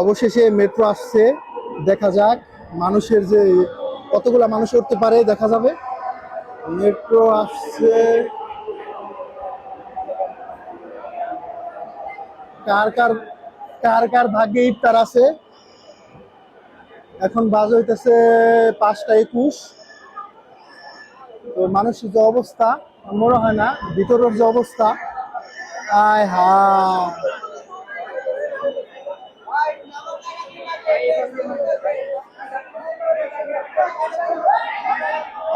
অবশেষে মেট্রো আসছে, দেখা যাক মানুষের যে কতগুলা মানুষ উঠতে পারে দেখা যাবে। মেট্রো আসছে, কার কার কার কার ভাগ্যে ইফতার আছে। এখন বাজে হইতেছে 5টা 21। তো মানুষের যে অবস্থা মনে হয় না, ভিতরের যে অবস্থা, আয় হায়,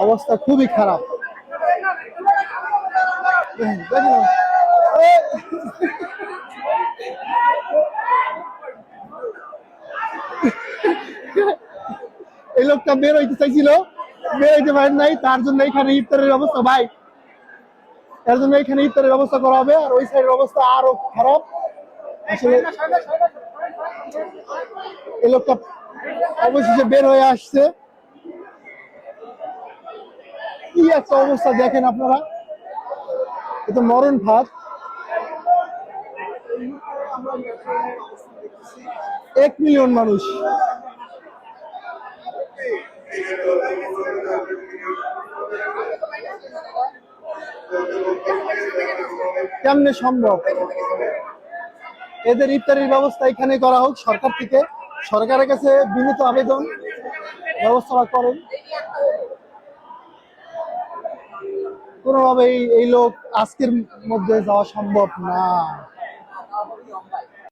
অবস্থা খুবই খারাপ। এই লোকটা বের হইতে চাইছিল, বের হইতে পারেন নাই, তার জন্য এখানে ইফতারের অবস্থা ভাই, তার জন্য এখানে ইফতারের ব্যবস্থা করা হবে। আর ওই সাইডের অবস্থা আরো খারাপ আসলে। এই লোকটা অবশেষে বের হয়ে আসছে। কি একটা অবস্থা দেখেন আপনারা, এ তো মরণ ফাঁদ। 1 মিলিয়ন মানুষ, কেমনে সম্ভব? এদের ইফতারির ব্যবস্থা এখানে করা হোক সরকার থেকে, সরকারের কাছে বিনীত আবেদন, ব্যবস্থা করেন। কোনোভাবেই এই লোক আজকের মধ্যে যাওয়া সম্ভব না।